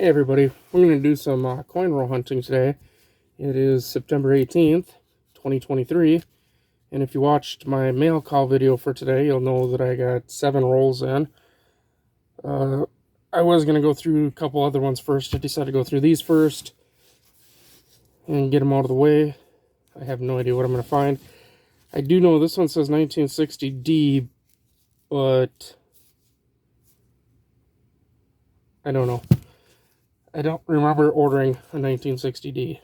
Hey everybody, we're going to do some coin roll hunting today. It is September 18th, 2023, and if you watched my mail call video for today, you'll know that I got 7 rolls in. I was going to go through a couple other ones first. I decided to go through these first and get them out of the way. I have no idea what I'm going to find. I do know this one says 1960D, but I don't know. I don't remember ordering a 1960D.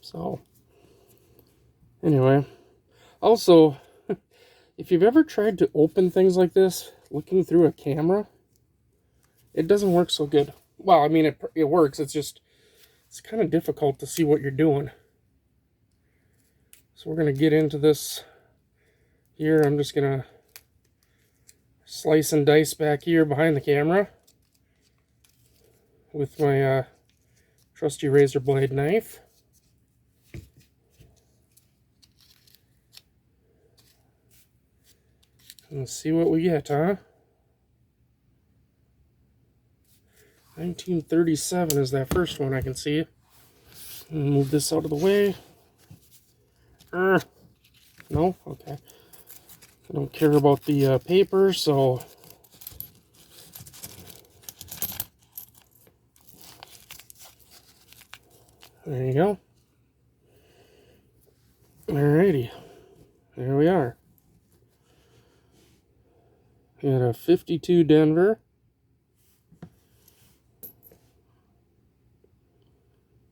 So, anyway. Also, if you've ever tried to open things like this, looking through a camera, it doesn't work so good. Well, I mean, it works. It's kind of difficult to see what you're doing. So we're going to get into this here. I'm just going to slice and dice back here behind the camera with my trusty razor blade knife. Let's see what we get, huh? 1937 is that first one I can see. Move this out of the way. No? Okay. I don't care about the paper, so... There you go. Alrighty. There we are. We got a 52 Denver.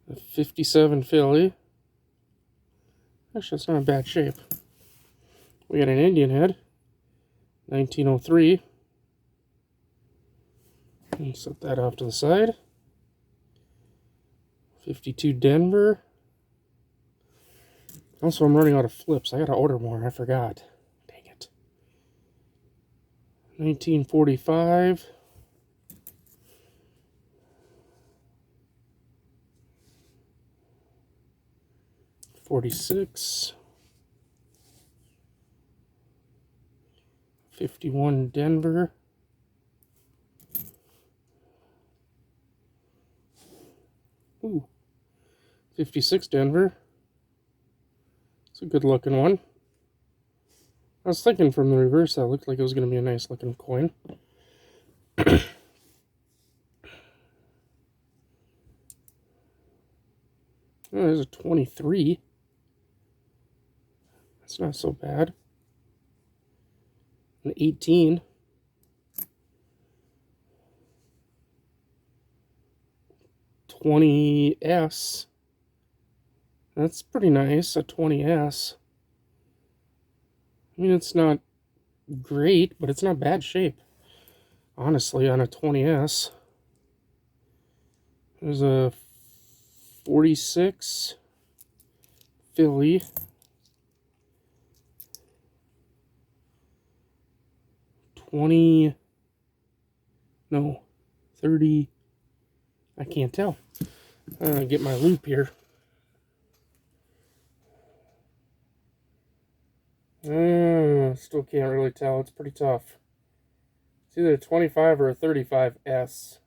A 57 Philly. Actually, it's not in bad shape. We got an Indian head. 1903. And set that off to the side. 52 Denver. Also, I'm running out of flips. I gotta order more. I forgot. Dang it. 1945. '46. 51 Denver. Ooh. 56 Denver. It's a good looking one. I was thinking from the reverse that looked like it was going to be a nice looking coin. Oh, there's a 23. That's not so bad. An 18. $20S. That's pretty nice, a 20S. I mean, it's not great, but it's not bad shape. Honestly, on a 20S. There's a 46 Philly. $20. No, 30. I can't tell. Get my loop here. Still can't really tell. It's pretty tough. It's either a 25 or a 35S.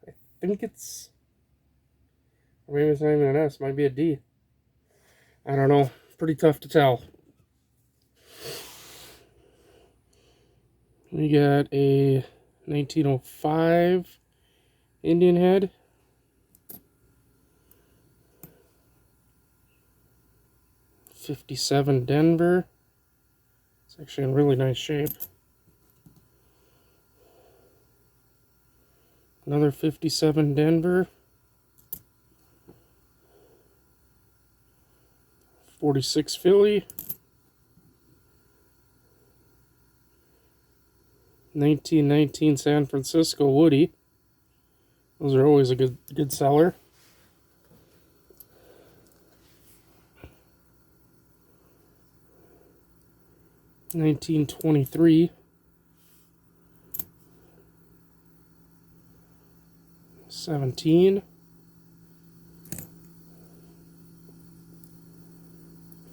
I think it's... Or maybe it's not even an S. It might be a D. I don't know. Pretty tough to tell. We got a 1905 Indian head. '57 Denver. It's actually in really nice shape. Another 57 Denver. 46 Philly. 1919 San Francisco Woody. Those are always a good seller. $1923. 17.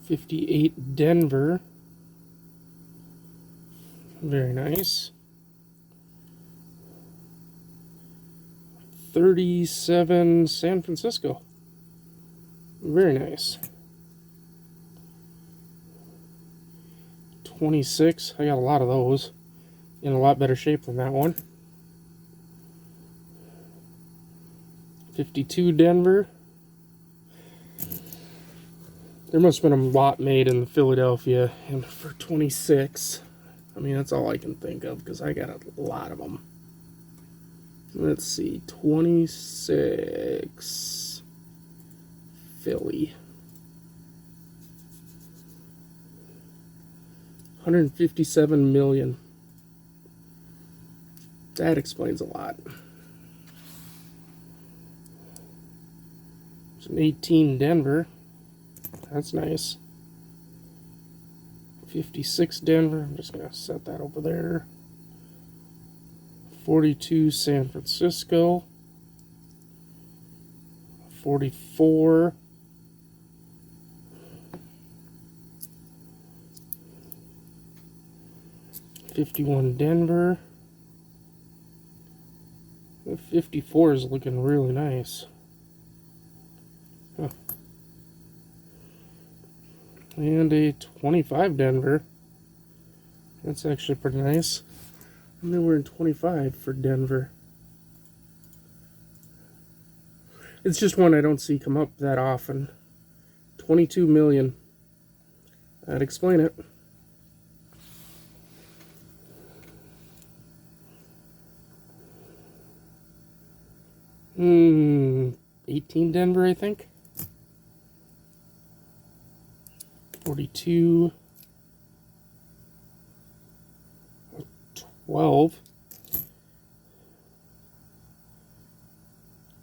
58 Denver. Very nice. 37 San Francisco. Very nice. 26. I got a lot of those. In a lot better shape than that one. 52 Denver. There must have been a lot made in Philadelphia and for 26. I mean, that's all I can think of because I got a lot of them. Let's see, 26 Philly. 157 million. That explains a lot. There's an 18 Denver. That's nice. 56 Denver. I'm just going to set that over there. 42 San Francisco. 44. 51 Denver. The 54 is looking really nice. Huh. And a 25 Denver. That's actually pretty nice. And then we're in 25 for Denver. It's just one I don't see come up that often. 22 million. That'd explain it. Hmm, 18 Denver, I think. 42. 12.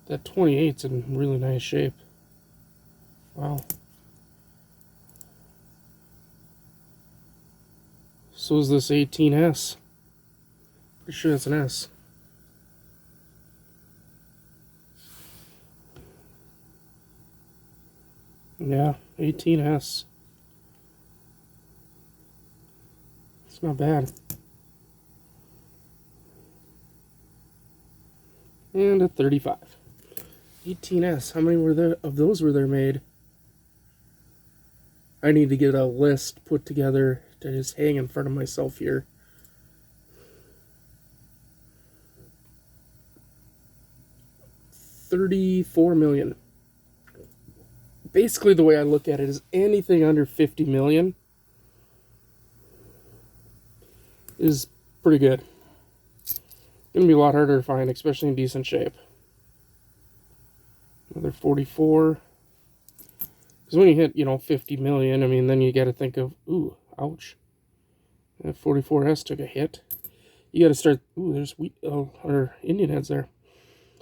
That 28's in really nice shape. Wow. So is this 18S. Pretty sure it's an S. Yeah, 18S. It's not bad. And a 35. 18S. How many were there of those were there made? I need to get a list put together to just hang in front of myself here. $34 million. Basically, the way I look at it is anything under 50 million is pretty good. Gonna be a lot harder to find, especially in decent shape. Another 44. Because when you hit, 50 million, I mean, then you got to think of, ooh, ouch. That 44S took a hit. You got to start, ooh, there's wheat, or Indian heads there.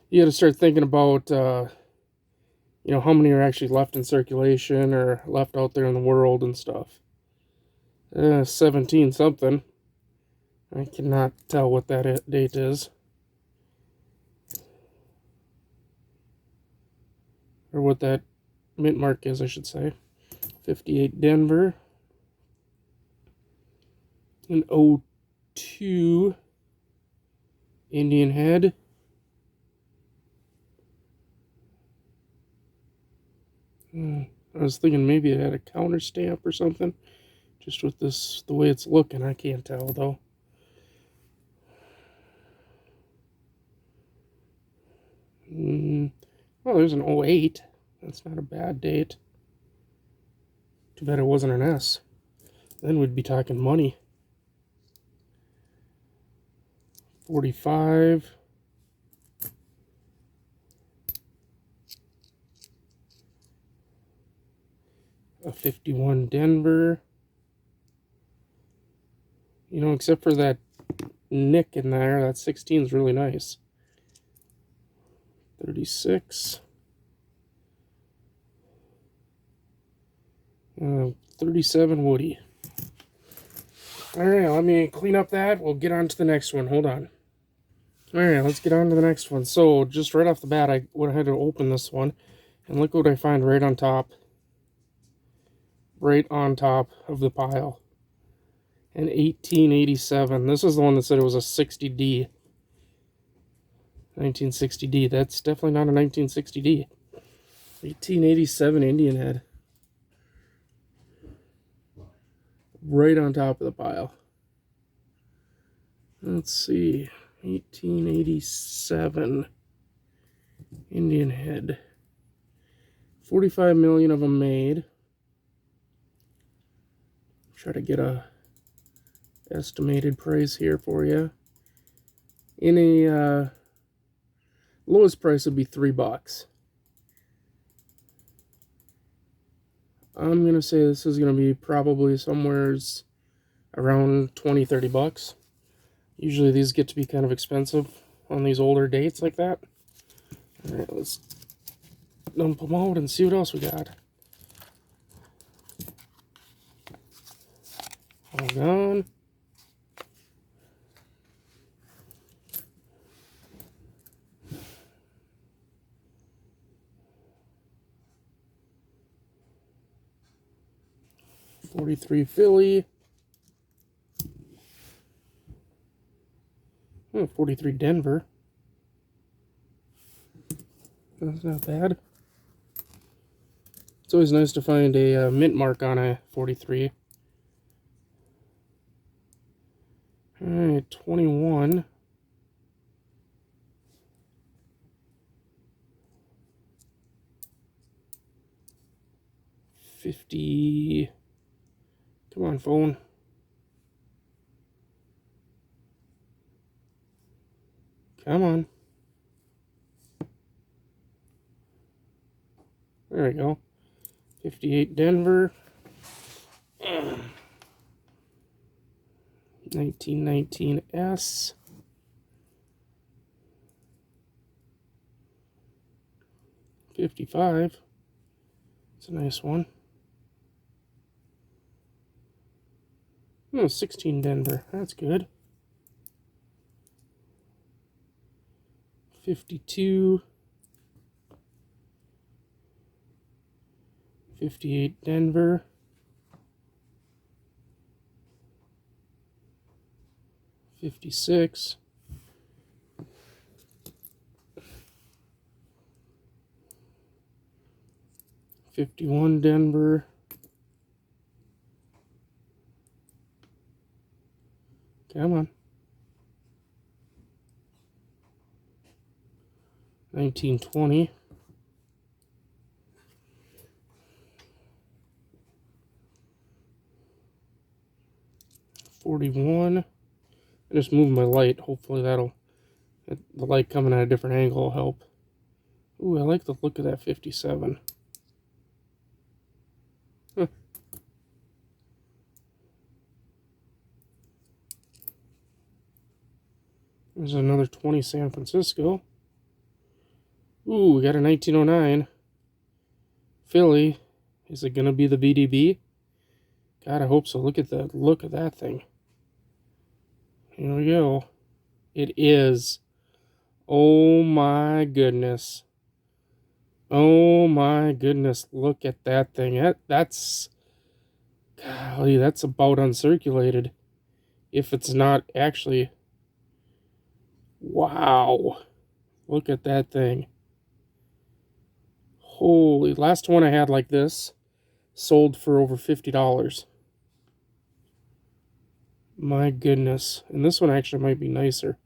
You got to start thinking about, how many are actually left in circulation or left out there in the world and stuff. 17 something. I cannot tell what that date is. Or what that mint mark is, I should say. 58 Denver. An 02 Indian head. I was thinking maybe it had a counter stamp or something. Just with this, the way it's looking, I can't tell though. Well, there's an 08. That's not a bad date. Too bad it wasn't an S. Then we'd be talking money. 45. A 51 Denver. Except for that nick in there, that 16 is really nice. 36. 37 Woody. Alright, let me clean up that. We'll get on to the next one. Hold on. Alright, let's get on to the next one. So, just right off the bat, I went ahead to open this one. And look what I find right on top. Right on top of the pile. An 1887. This is the one that said it was a 60D. 1960D. That's definitely not a 1960D. 1887 Indian head. Right on top of the pile. Let's see. 1887 Indian head. 45 million of them made. Try to get a estimated price here for you. In a lowest price would be $3. I'm gonna say this is gonna be probably somewhere around 20-30 bucks. Usually these get to be kind of expensive on these older dates like that. All right, let's dump them out and see what else we got. All gone. '43 Philly. 43 Denver. That's not bad. It's always nice to find a mint mark on a 43. Alright, 21. $50. Come on, phone. Come on. There we go. 58 Denver. 1919 S. $55. It's a nice one. 16 Denver. That's good. 52. 58 Denver. 56. 51 Denver. Come on. 1920. 41. I just moved my light. Hopefully the light coming at a different angle will help. Ooh, I like the look of that 57. Huh. There's another 20 San Francisco. Ooh, we got a 1909 Philly. Is it gonna be the BDB? God, I hope so. Look at the look of that thing. Here we go. It is. Oh my goodness. Oh my goodness. Look at that thing. That's. Golly, that's about uncirculated. If it's not actually. Wow. Look at that thing. Holy. Last one I had like this sold for over $50. My goodness. And this one actually might be nicer.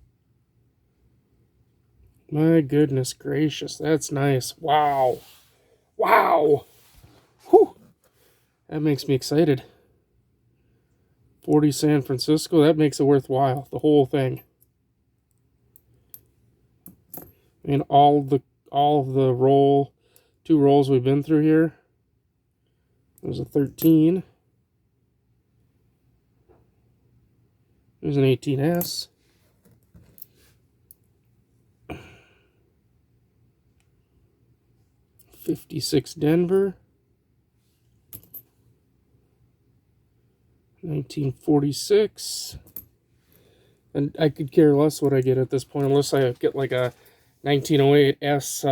My goodness gracious. That's nice. Wow. Wow. Whew. That makes me excited. 40 San Francisco. That makes it worthwhile. The whole thing. And all of the two rolls we've been through here. There's a 13. There's an 18S. '56 Denver. 1946. And I could care less what I get at this point, unless I get like a 1908 S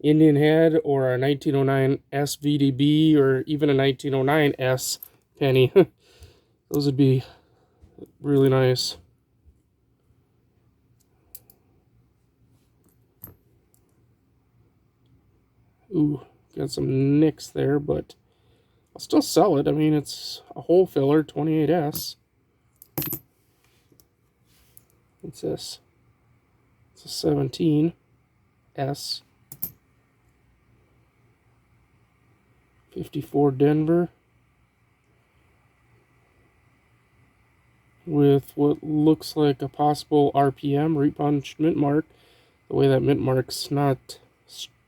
Indian head, or a 1909 S VDB, or even a 1909 S penny. Those would be really nice. Ooh, got some nicks there, but I'll still sell it. I mean, it's a hole filler, 28S. What's this? It's a 17S. 54 Denver. With what looks like a possible RPM, repunched mint mark. The way that mint mark's not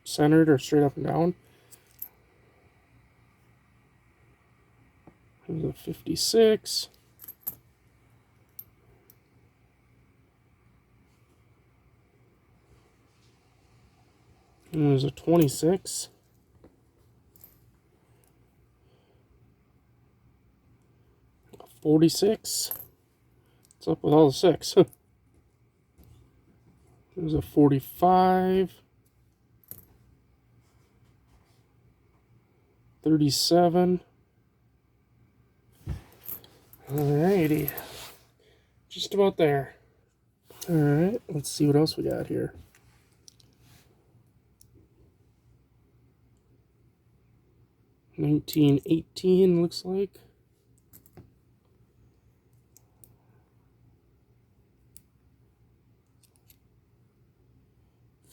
centered or straight up and down. There's a 56. And there's a 26. A 46. What's up with all the 6? There's a 45. 37. Alrighty. Just about there. Alright, let's see what else we got here. $19.18 looks like.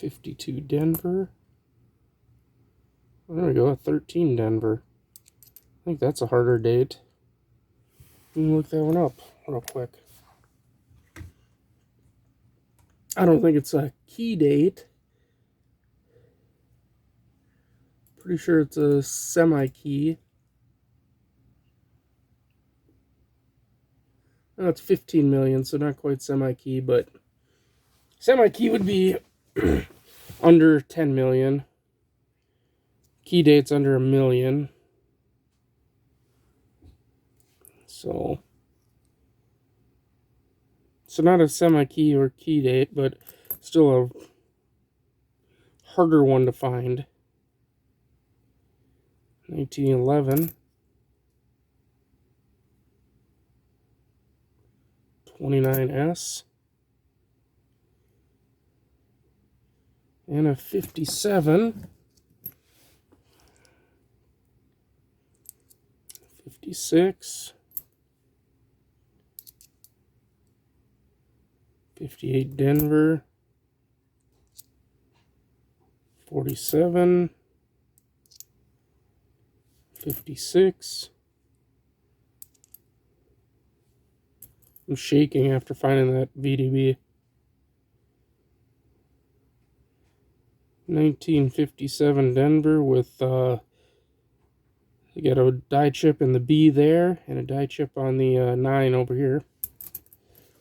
$52 Denver. There we go, a 13 Denver. I think that's a harder date. Let me look that one up real quick. I don't think it's a key date. Pretty sure it's a semi-key. Oh, it's 15 million, so not quite semi-key, but semi-key would be under 10 million. Key date's under 1 million. So not a semi-key or key date, but still a harder one to find. 1911. 29S. And a 57. 56. 58 Denver. 47. 56. I'm shaking after finding that VDB. 1957 Denver with you got a die chip in the B there and a die chip on the 9 over here.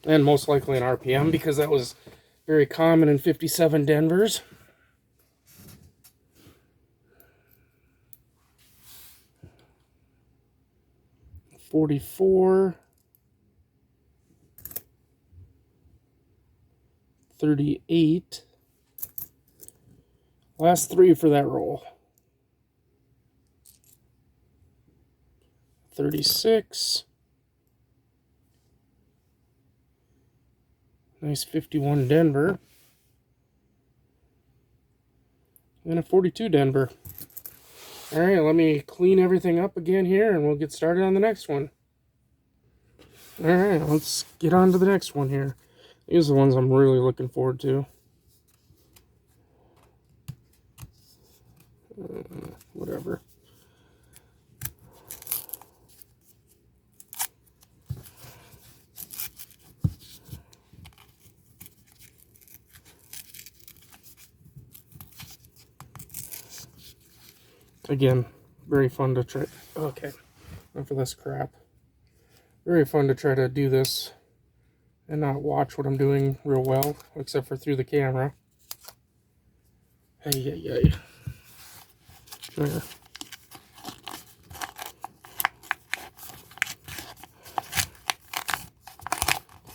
And most likely an RPM because that was very common in 57 Denvers. $44. 38. Last 3 for that roll. 36. Nice 51 Denver. And a 42 Denver. Alright, let me clean everything up again here and we'll get started on the next one. Alright, let's get on to the next one here. These are the ones I'm really looking forward to. Whatever. Again, very fun to try. Okay, enough of this crap. Very fun to try to do this and not watch what I'm doing real well, except for through the camera. Hey. There.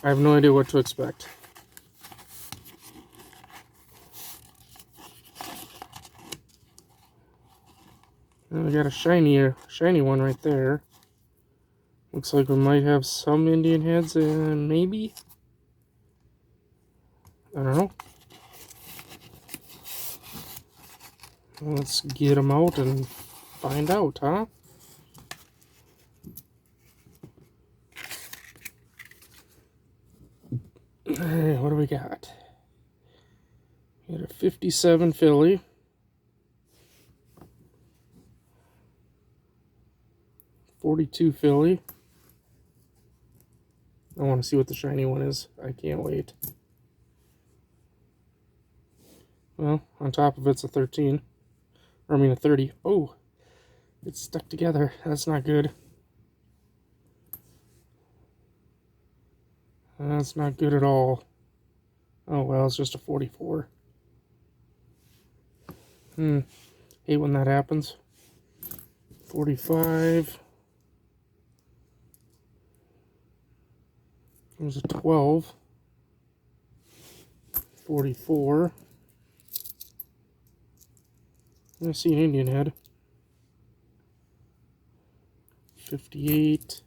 I have no idea what to expect. And we got a shiny one right there. Looks like we might have some Indian heads, and maybe. I don't know. Let's get them out and find out, huh? Alright, what do we got? We got a 57 Philly. 42 Philly. I want to see what the shiny one is. I can't wait. Well, on top of it's a 13. Or I mean a 30. Oh, it's stuck together. That's not good. That's not good at all. Oh well, it's just a 44. Hate when that happens. 45. There's a 12. 44. I see an Indian head. 58.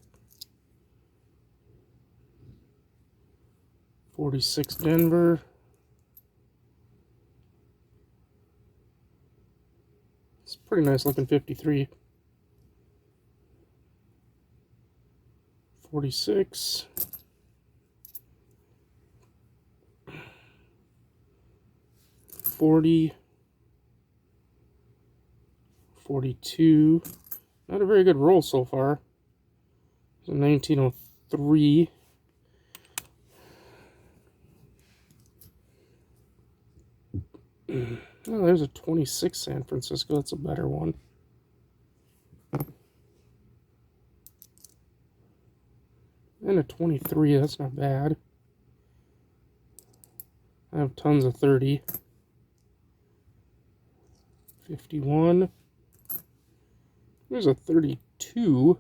46 Denver. It's a pretty nice looking 53. 46. 40. 42. Not a very good roll so far. It's a 1903. Oh, there's a 26 San Francisco. That's a better one. And a 23. That's not bad. I have tons of 30. 51. There's a 32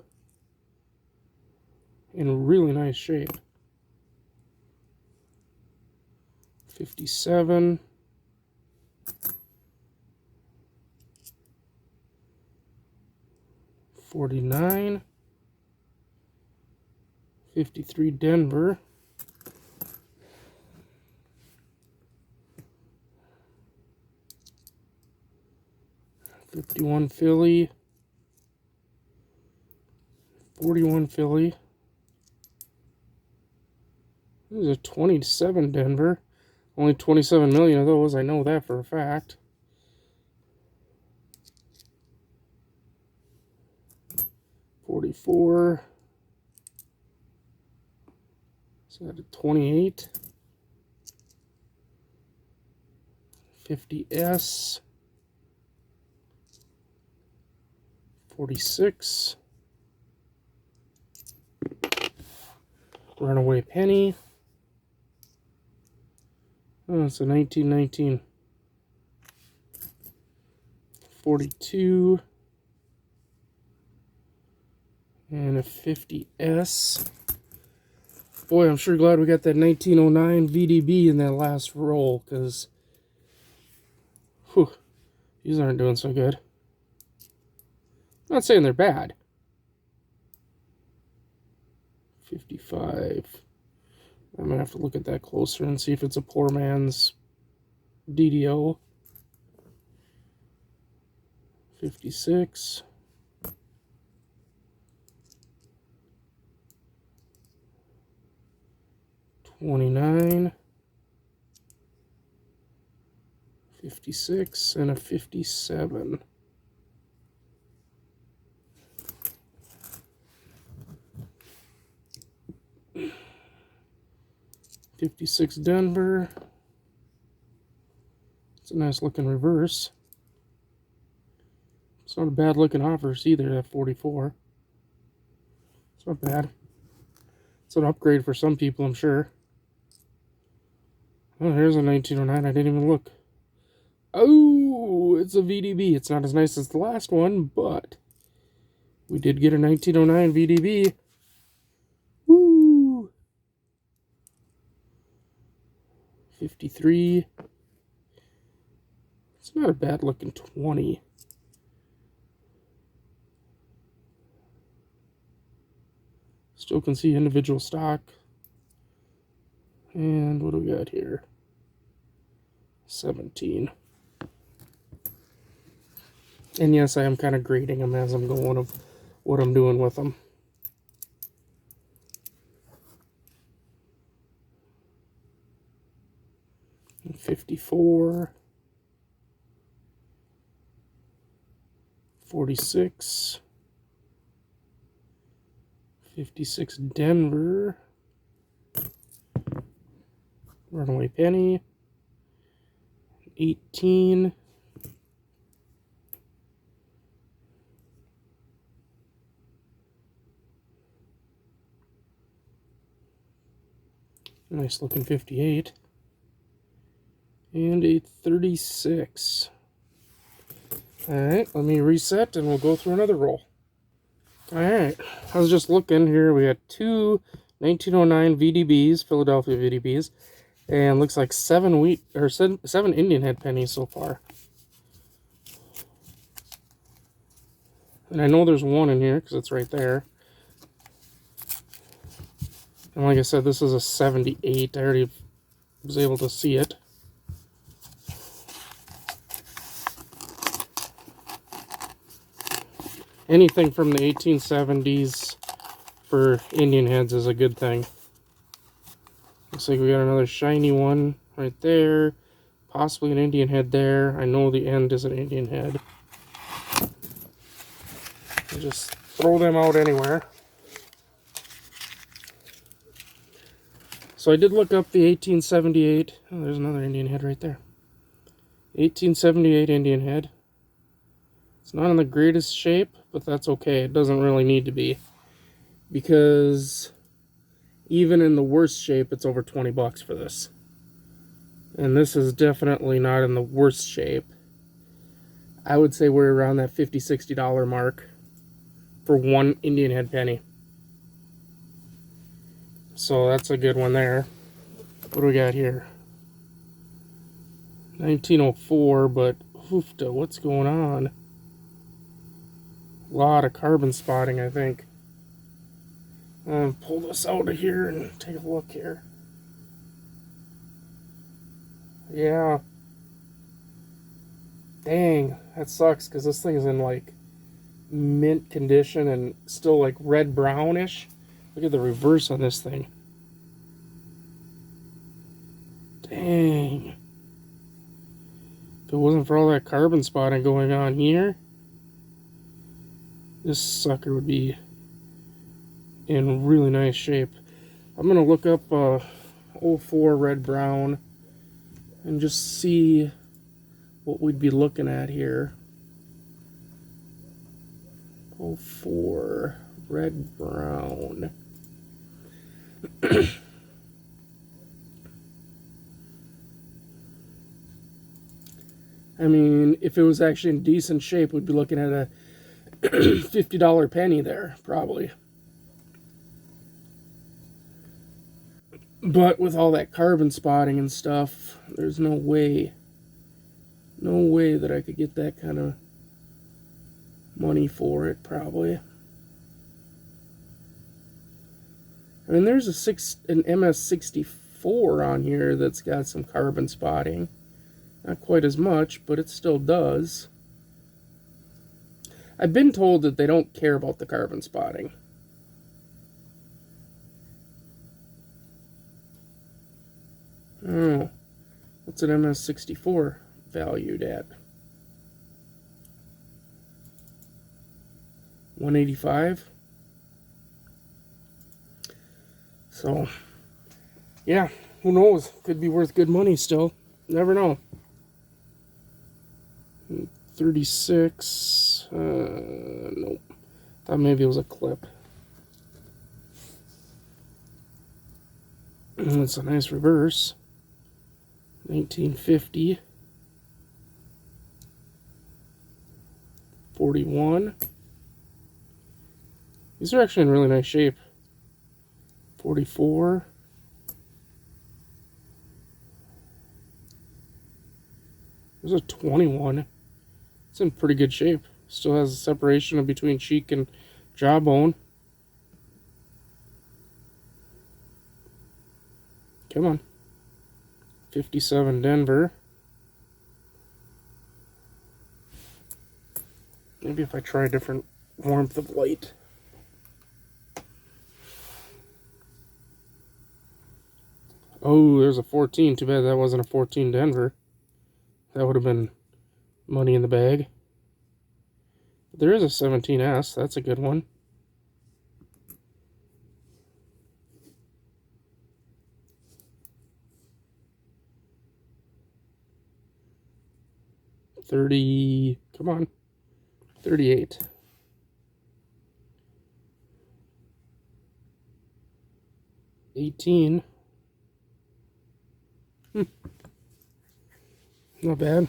in really nice shape. 57. 49. 53 Denver. 51 Philly. 41 Philly. There's a 27 Denver. Only 27 million of those. I know that for a fact. 44. So that a 28. 50S. 46. Runaway Penny. Oh, it's a 1919. 42. And a 50S. Boy, I'm sure glad we got that 1909 VDB in that last roll, because these aren't doing so good. I'm not saying they're bad. 55. I'm going to have to look at that closer and see if it's a poor man's DDO. 56. 29. 56 and a 57. $56 Denver. It's a nice looking reverse. It's not a bad looking offers either, that 44. It's not bad. It's an upgrade for some people, I'm sure. Oh, here's a 1909. I didn't even look. Oh, it's a VDB. It's not as nice as the last one, but we did get a 1909 VDB. Woo! 53. It's not a bad looking 20. Still can see individual stock. And what do we got here? 17. And yes, I am kind of grading them as I'm going of what I'm doing with them. And 54, 46, 56 Denver, Runaway Penny, 18, nice looking 58, and a 36. Alright, let me reset and we'll go through another roll. Alright, I was just looking here. We had two 1909 VDBs, Philadelphia VDBs, and looks like seven Indian Head pennies so far. And I know there's one in here because it's right there. And like I said, this is a 78. I already was able to see it. Anything from the 1870s for Indian heads is a good thing. Looks like we got another shiny one right there. Possibly an Indian head there. I know the end is an Indian head. I'll just throw them out anywhere. So I did look up the 1878. Oh, there's another Indian head right there. 1878 Indian head. It's not in the greatest shape, but that's okay. It doesn't really need to be. Because even in the worst shape, it's over 20 bucks for this. And this is definitely not in the worst shape. I would say we're around that $50, $60 mark for one Indian head penny. So that's a good one there. What do we got here? 1904, but hoofda, what's going on? A lot of carbon spotting, I think. Pull this out of here and take a look here. Yeah. Dang, that sucks because this thing is in like mint condition and still like red brownish. Look at the reverse on this thing. Dang. If it wasn't for all that carbon spotting going on here, this sucker would be in really nice shape. I'm going to look up 04 red brown and just see what we'd be looking at here. 04 red brown. I mean, if it was actually in decent shape, we'd be looking at a $50 penny there, probably. But with all that carbon spotting and stuff, there's no way that I could get that kind of money for it, probably. I mean, there's an MS-64 on here that's got some carbon spotting. Not quite as much, but it still does. I've been told that they don't care about the carbon spotting. Oh, what's an MS-64 valued at? 185. So, yeah, who knows? Could be worth good money still. Never know. 36. Nope. Thought maybe it was a clip. That's a nice reverse. 1950. 41. These are actually in really nice shape. 44. There's a 21. It's in pretty good shape. Still has a separation between cheek and jawbone. Come on. 57 Denver. Maybe if I try a different warmth of light. Oh, there's a 14. Too bad that wasn't a 14 Denver. That would have been money in the bag. But there is a 17S. That's a good one. Come on. 38. $18. Not bad.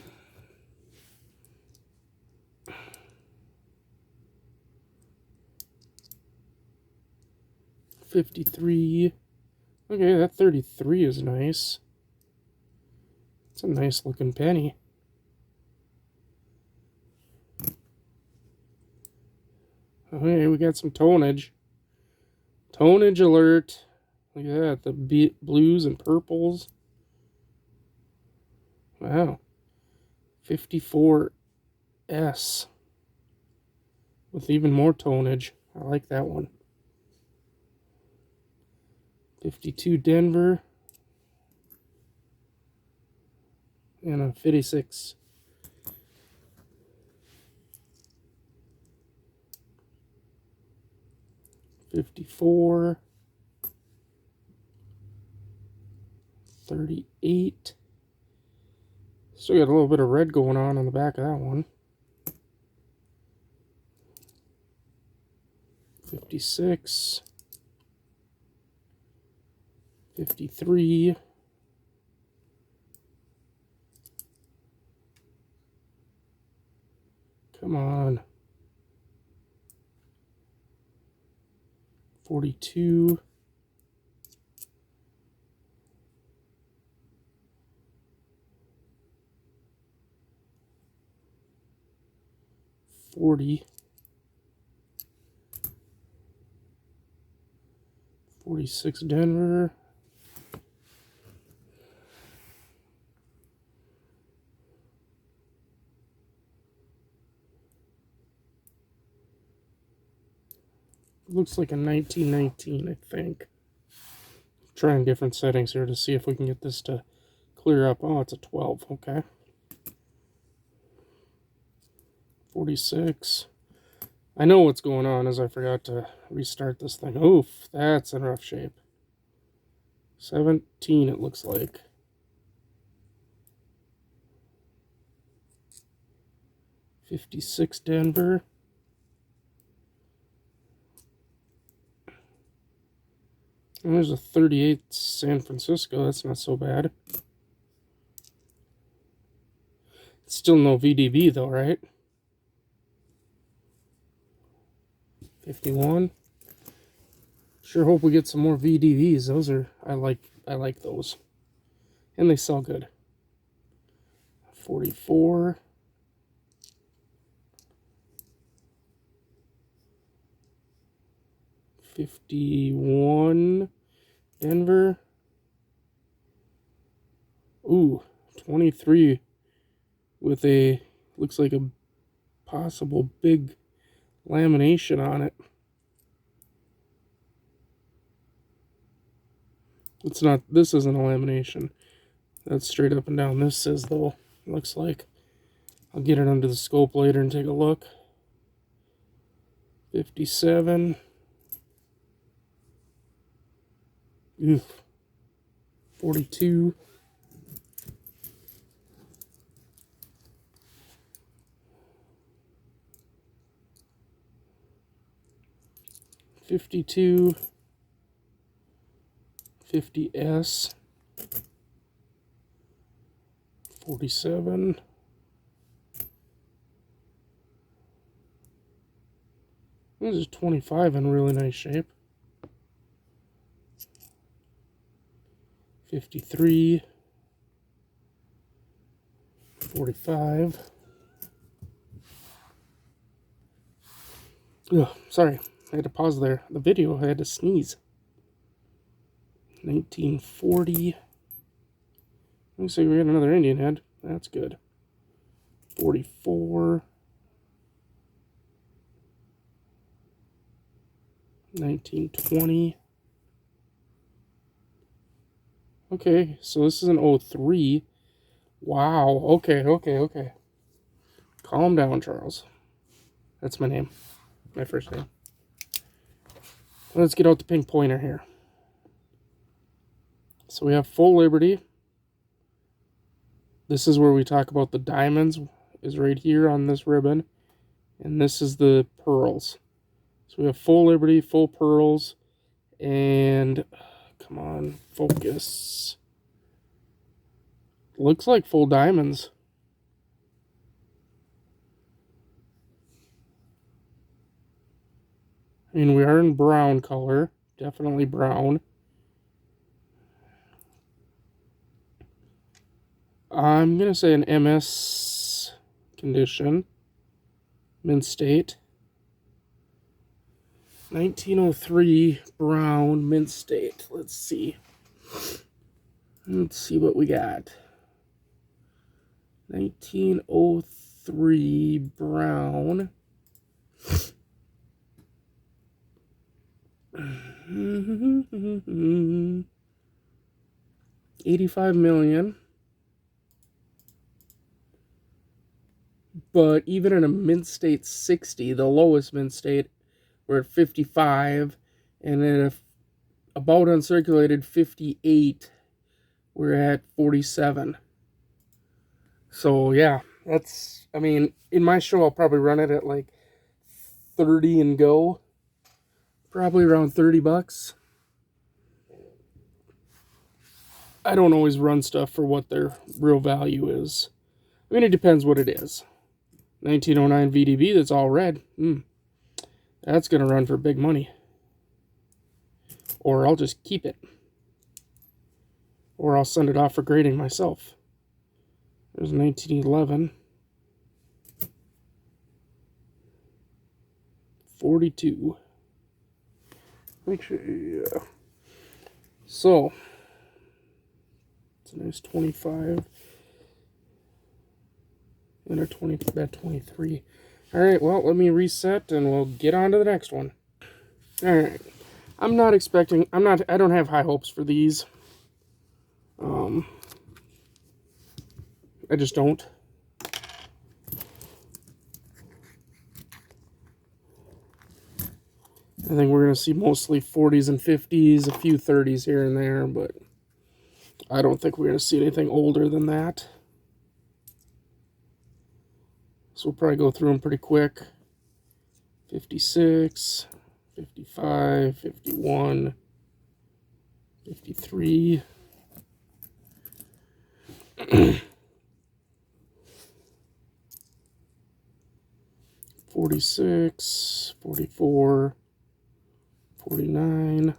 $53. Okay, that 33 is nice. It's a nice looking penny. Okay, we got some tonnage. Tonnage alert. Look at that, the blues and purples. Wow. 54S. With even more tonnage. I like that one. 52 Denver. And a 56. $54. 38. Still got a little bit of red going on the back of that one. 56. 53. Come on. 42. 40. 46 Denver. Looks like a 1919, I think. Trying different settings here to see if we can get this to clear up. Oh, it's a 12. Okay. 46. I know what's going on is I forgot to restart this thing. Oof, that's in rough shape. 17, it looks like. 56 Denver. And there's a 38 San Francisco. That's not so bad. It's still no VDV though, right? 51. Sure hope we get some more VDVs. Those are I like those. And they sell good. 44. 51 Denver. Ooh, 23 with a looks like a possible big lamination on it. It's not, this isn't a lamination. That's straight up and down. This is though, looks like. I'll get it under the scope later and take a look. 57. Oof. 42. 52. 50S. 47. This is 25 in really nice shape. 53. 45. Ugh, sorry, I had to pause there. The video, I had to sneeze. 1940. Looks like we got another Indian head. That's good. 44. 1920. Okay, so this is an 03. Wow. Okay. Calm down, Charles. That's my name. My first name. Let's get out the pink pointer here. So we have full Liberty. This is where we talk about the diamonds, is right here on this ribbon. And this is the pearls. So we have full Liberty, full pearls, and come on, focus. Looks like full diamonds. I mean, we are in brown color. Definitely brown. I'm going to say an MS condition. Mint state. 1903 brown mint state. Let's see. Let's see what we got. 1903 brown. 85 million. But even in a mint state 60, the lowest mint state, we're at 55. And then about uncirculated 58, we're at 47. So yeah, that's, I mean, in my show, I'll probably run it at like 30 and go. Probably around $30. I don't always run stuff for what their real value is. I mean, it depends what it is. 1909 VDB, that's all red. That's going to run for big money. Or I'll just keep it. Or I'll send it off for grading myself. There's 1911. 42. Make sure, yeah. So, it's a nice 25. And a 23. Alright, well, let me reset and we'll get on to the next one. Alright. I don't have high hopes for these. I just don't. I think we're going to see mostly 40s and 50s, a few 30s here and there, but I don't think we're going to see anything older than that. So we'll probably go through them pretty quick. 56, 55, 51, 53. 46, 44, 49,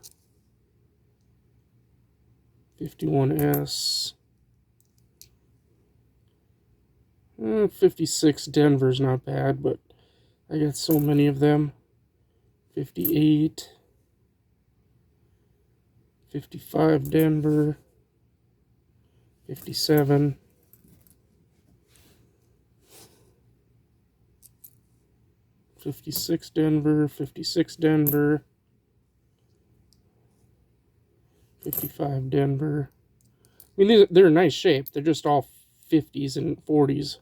51S. 56 Denver's not bad, but I got so many of them. 58, 55 Denver, 57, 56 Denver, 56 Denver, 55 Denver. I mean, they're in nice shape. They're just all 50s and 40s.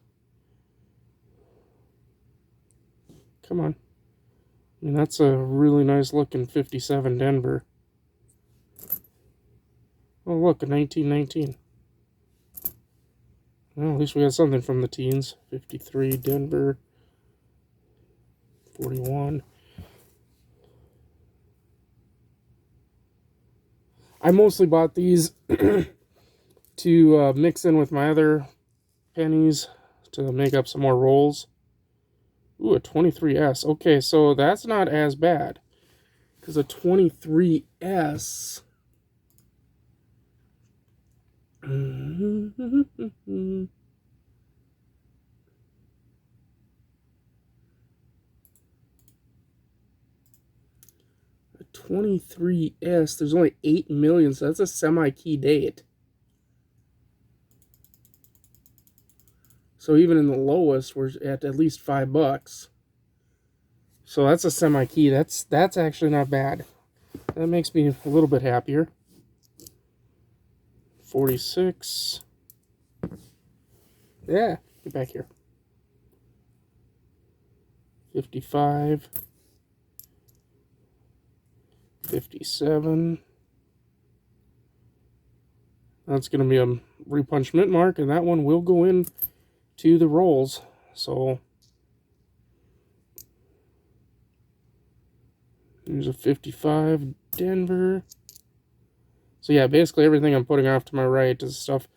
Come on. I mean, that's a really nice looking 57 Denver. Oh, look, a 1919. Well, at least we got something from the teens. 53 Denver. 41. I mostly bought these to mix in with my other pennies to make up some more rolls. Ooh, a 23S. Okay, so that's not as bad. Because a 23S... A 23S, there's only 8 million, so that's a semi-key date. So even in the lowest, we're at least $5. So that's a semi-key. That's actually not bad. That makes me a little bit happier. 46. Yeah, get back here. 55. 57. That's going to be a repunch mint mark, and that one will go in to the rolls. So there's a 55 Denver. So yeah, basically everything I'm putting off to my right is stuff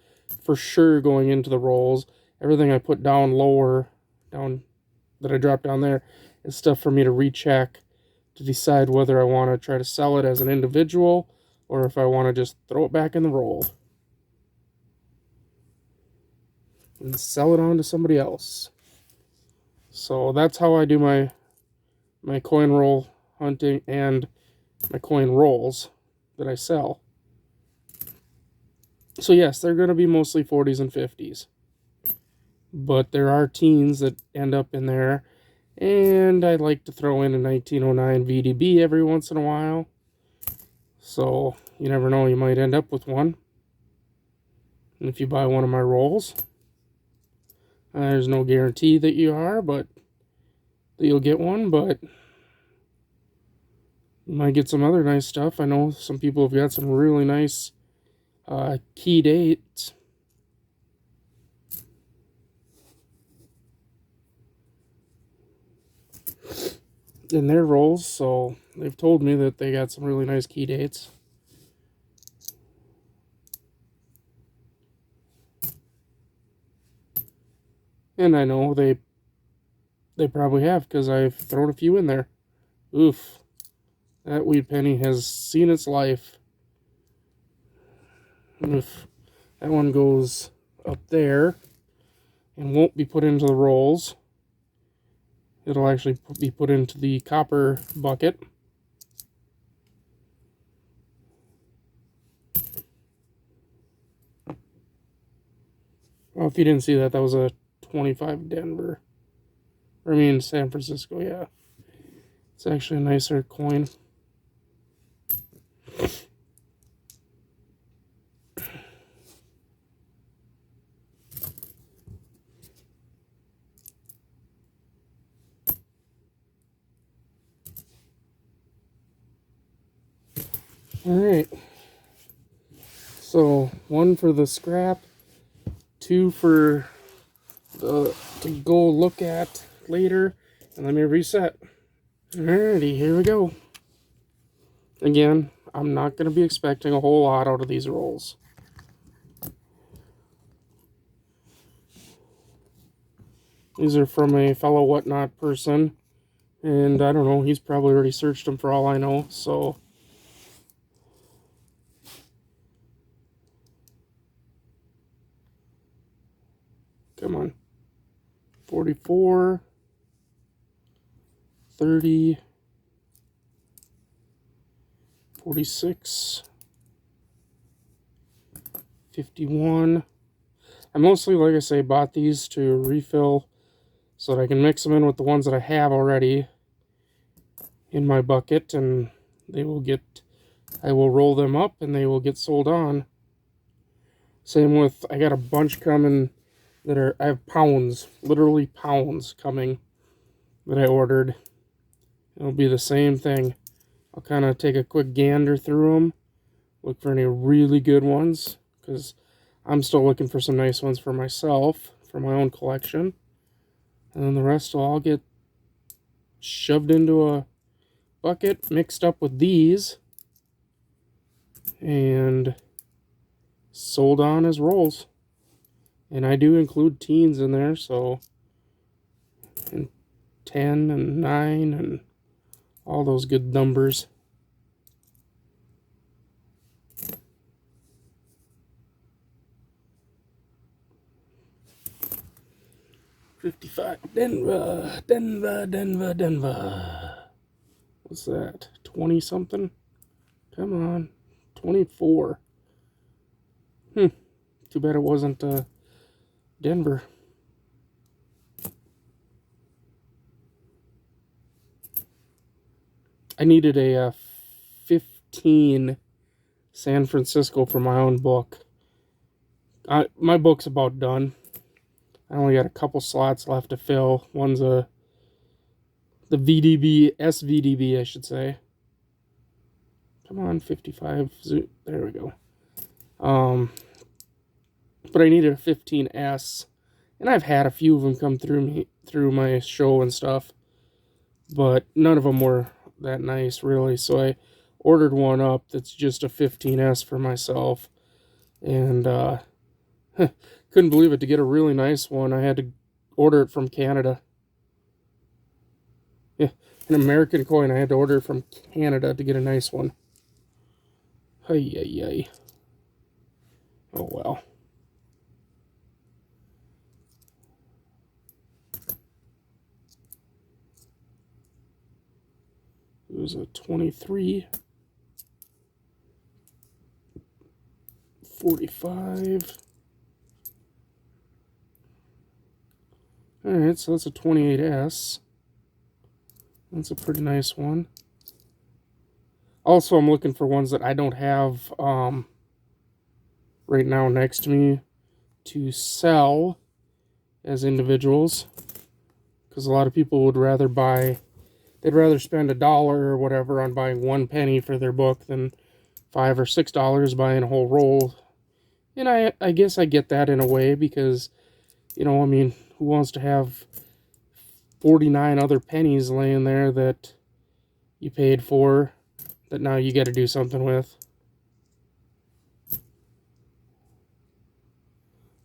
for sure going into the rolls. Everything I put down lower, down that I dropped down there, is stuff for me to recheck to decide whether I want to try to sell it as an individual or if I want to just throw it back in the roll and sell it on to somebody else. So that's how I do my coin roll hunting and my coin rolls that I sell. So yes, they're going to be mostly 40s and 50s. But there are teens that end up in there. And I like to throw in a 1909 VDB every once in a while. So you never know, you might end up with one. And if you buy one of my rolls, there's no guarantee that you are, but that you'll get one. But you might get some other nice stuff. I know some people have got some really nice key dates. In their rolls, so they've told me that they got some really nice key dates. And I know they probably have, because I've thrown a few in there. Oof. That weed penny has seen its life. Oof. That one goes up there and won't be put into the rolls. It'll actually be put into the copper bucket. Well, if you didn't see that, that was a 25 Denver. I mean, San Francisco, yeah. It's actually a nicer coin. Alright. So, 1 for the scrap, 2 for to go look at later, and let me reset. Alrighty, here we go. Again, I'm not going to be expecting a whole lot out of these rolls. These are from a fellow whatnot person, and I don't know, he's probably already searched them for all I know, so come on. 44, 30, 46, 51. I mostly, like I say, bought these to refill so that I can mix them in with the ones that I have already in my bucket, and they will get, I will roll them up and they will get sold on. Same with, I got a bunch coming that are, I have pounds, literally pounds coming that I ordered. It'll be the same thing. I'll kind of take a quick gander through them, look for any really good ones, because I'm still looking for some nice ones for myself, for my own collection. And then the rest will all get shoved into a bucket, mixed up with these, and sold on as rolls. And I do include teens in there, so, and 10 and 9 and all those good numbers. $55 Denver, Denver, Denver, Denver. What's that? 20 something? Come on. 24. Too bad it wasn't Denver. needed a 15 San Francisco for my own book. My book's about done. I only got a couple slots left to fill. One's the VDB, SVDB, I should say. Come on, 55. There we go. But I needed a 15S, and I've had a few of them come through my show and stuff, but none of them were that nice, really. So I ordered one up that's just a 15S for myself, and couldn't believe it. To get a really nice one, I had to order it from Canada. Yeah, an American coin. I had to order it from Canada to get a nice one. Hey. Oh well. It was a 23, 45. Alright, so that's a 28S. That's a pretty nice one. Also, I'm looking for ones that I don't have right now next to me to sell as individuals, because a lot of people would rather they'd rather spend $1 or whatever on buying 1 penny for their book than $5 or $6 buying a whole roll. And I guess I get that in a way, because, I mean, who wants to have 49 other pennies laying there that you paid for that now you got to do something with? I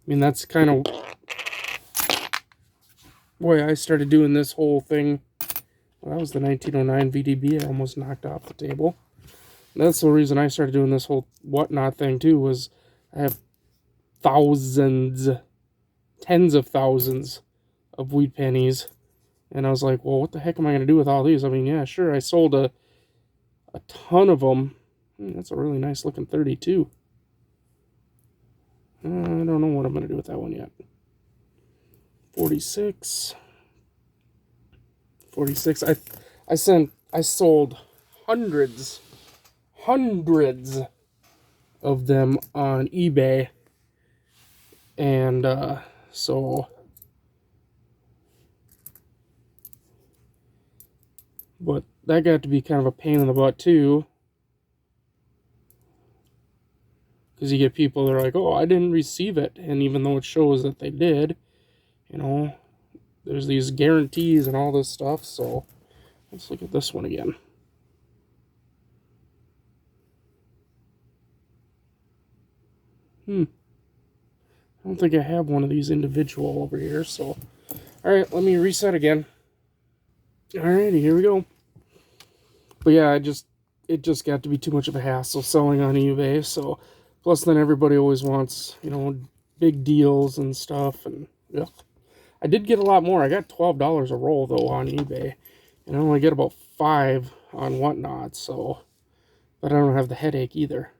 mean, that's kind of why I started doing this whole thing. Well, that was the 1909 VDB I almost knocked off the table. That's the reason I started doing this whole whatnot thing too, was I have thousands, tens of thousands of wheat pennies. And I was like, well, what the heck am I going to do with all these? I mean, yeah, sure, I sold a ton of them. That's a really nice looking 32. I don't know what I'm going to do with that one yet. 46. 46. I sold hundreds of them on eBay. And so, but that got to be kind of a pain in the butt too, because you get people that are like, oh, I didn't receive it, and even though it shows that they did, there's these guarantees and all this stuff. So let's look at this one again. I don't think I have one of these individual over here, so alright, let me reset again. Alrighty, here we go. But yeah, it just got to be too much of a hassle selling on eBay. So plus then everybody always wants, big deals and stuff, and yeah. I did get a lot more. I got $12 a roll though on eBay, and I only get about 5 on Whatnot, so, but I don't have the headache either.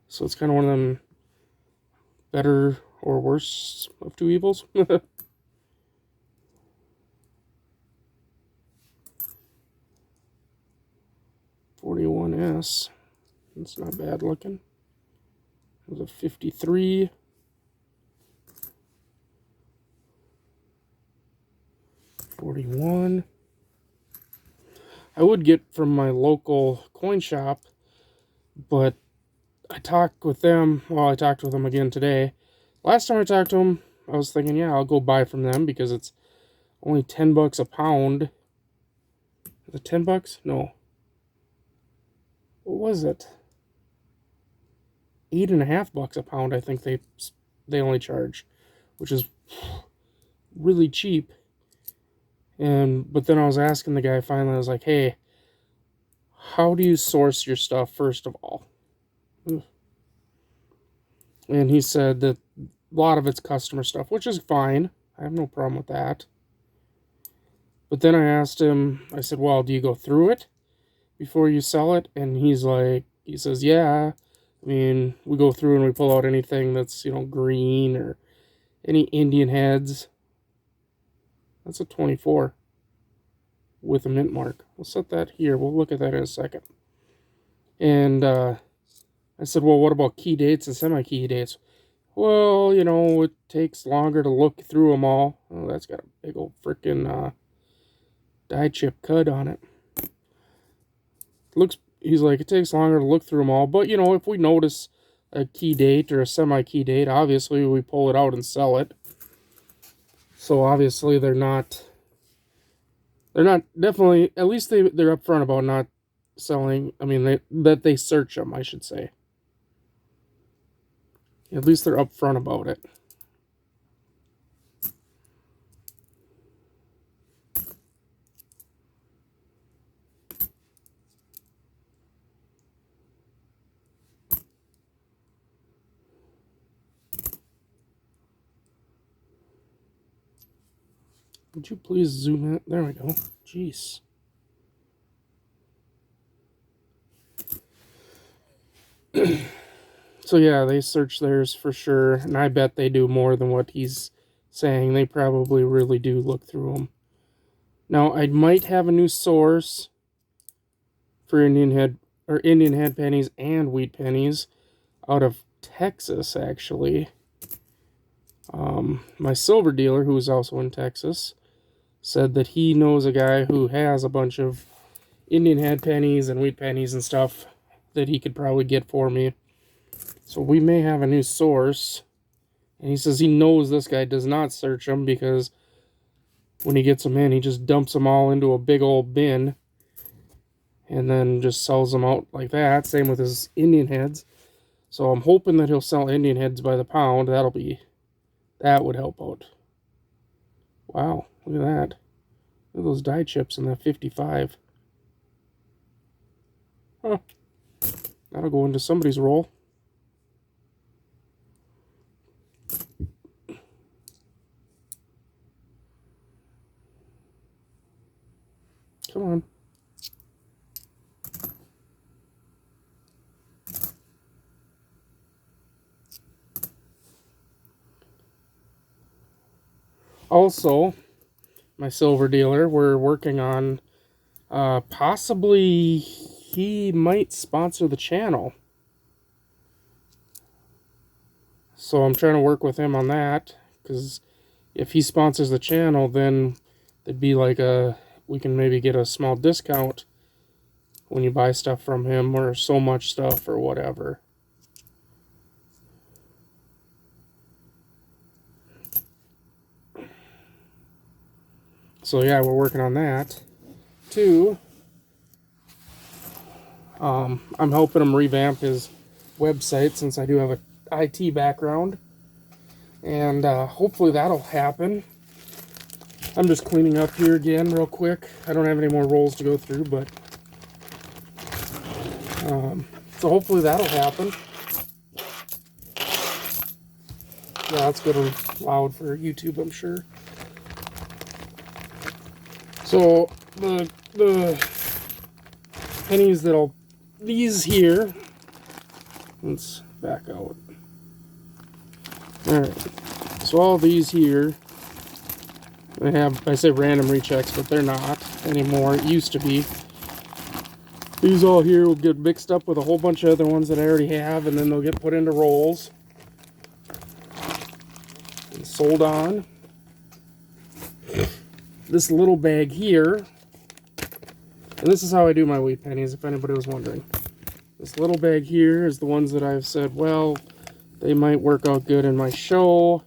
So it's kind of one of them better or worse of two evils. 41S. That's not bad looking. There's a 53. 41. I would get from my local coin shop, but I talked with them. Well, I talked with them again today. Last time I talked to them, I was thinking, yeah, I'll go buy from them because it's only $10 a pound. Is it $10? No. What was it? $8.50 a pound, I think they only charge, which is really cheap. But then I was asking the guy finally, I was like, hey, how do you source your stuff first of all? And he said that a lot of it's customer stuff, which is fine. I have no problem with that. But then I asked him, I said, well, do you go through it before you sell it? And he says, yeah. I mean, we go through and we pull out anything that's, green or any Indian heads. That's a 24 with a mint mark. we'll set that here. We'll look at that in a second. And I said, well, what about key dates and semi-key dates? Well, you know, it takes longer to look through them all. Oh, that's got a big old freaking die chip cut on it. He's like, it takes longer to look through them all, but you know, if we notice a key date or a semi-key date, obviously we pull it out and sell it. So obviously they're not definitely, at least they're upfront about not selling. I mean, that they search them, I should say. At least they're upfront about it. Would you please zoom in? There we go. Jeez. So yeah, they search theirs for sure, and I bet they do more than what he's saying. They probably really do look through them. Now, I might have a new source for Indian head pennies and wheat pennies out of Texas, actually. My silver dealer, who is also in Texas, said that he knows a guy who has a bunch of Indian head pennies and wheat pennies and stuff that he could probably get for me. So we may have a new source. And he says he knows this guy does not search them because when he gets them in, he just dumps them all into a big old bin and then just sells them out like that. Same with his Indian heads. So I'm hoping that he'll sell Indian heads by the pound. That would help out. Wow, look at that. Look at those die chips in that 55. Huh. That'll go into somebody's roll. Come on. Also, my silver dealer, we're working on possibly he might sponsor the channel. So I'm trying to work with him on that, because if he sponsors the channel, then it'd be like we can maybe get a small discount when you buy stuff from him, or so much stuff or whatever. So yeah, we're working on that too. I'm helping him revamp his website since I do have a IT background, and hopefully that'll happen. I'm just cleaning up here again real quick. I don't have any more rolls to go through, but so hopefully that'll happen. Yeah, that's good and loud for YouTube, I'm sure. So the pennies these here, let's back out. All right, so all these here, I say random rechecks, but they're not anymore. It used to be. These all here will get mixed up with a whole bunch of other ones that I already have, and then they'll get put into rolls and sold on. This little bag here, and this is how I do my wheat pennies, if anybody was wondering. This little bag here is the ones that I've said, well, they might work out good in my show,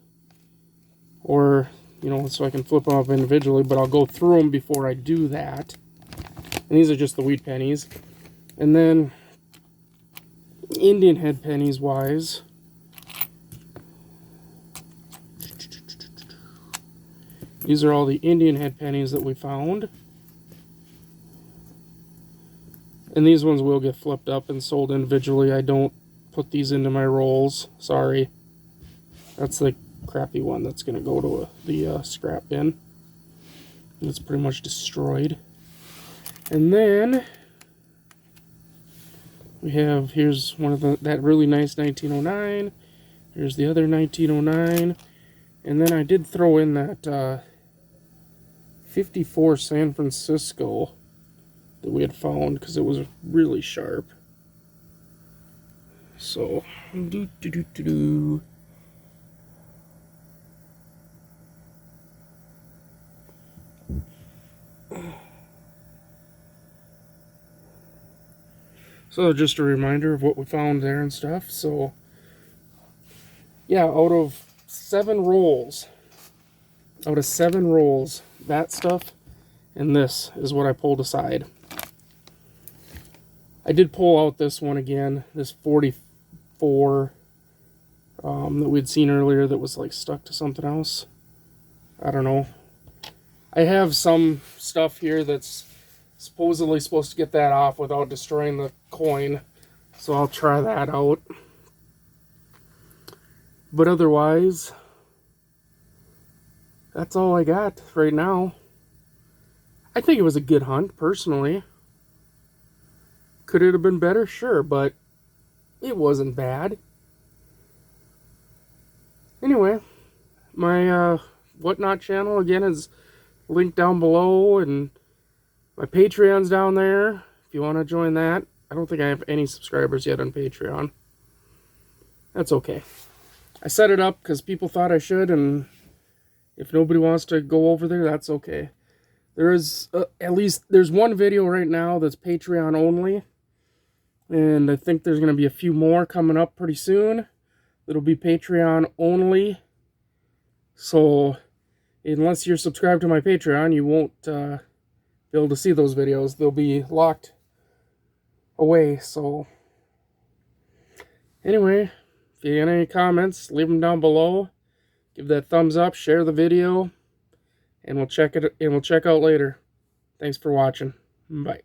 or, you know, so I can flip them up individually, but I'll go through them before I do that. And these are just the wheat pennies. And then, Indian head pennies wise, these are all the Indian head pennies that we found. And these ones will get flipped up and sold individually. I don't put these into my rolls. Sorry. That's the crappy one that's going to go to the scrap bin. It's pretty much destroyed. And then we have, here's one of that really nice 1909. Here's the other 1909. And then I did throw in that 54 San Francisco that we had found because it was really sharp. So, So just a reminder of what we found there and stuff. So yeah, out of 7 rolls, that stuff and this is what I pulled aside. I did pull out this one again, this 44 that we'd seen earlier that was like stuck to something else. I don't know. I have some stuff here that's supposedly supposed to get that off without destroying the coin, so I'll try that out. But otherwise, that's all I got right now. I think it was a good hunt, personally. Could it have been better? Sure, but it wasn't bad. Anyway, my Whatnot channel, again, is linked down below, and my Patreon's down there if you want to join that. I don't think I have any subscribers yet on Patreon. That's okay. I set it up because people thought I should, and if nobody wants to go over there, that's okay. There is there's one video right now that's Patreon only, and I think there's going to be a few more coming up pretty soon that'll be Patreon only. So unless you're subscribed to my Patreon, you won't be able to see those videos. They'll be locked away. So anyway, if you got any comments, leave them down below. Give that thumbs up, share the video, and we'll check out later. Thanks for watching. Bye.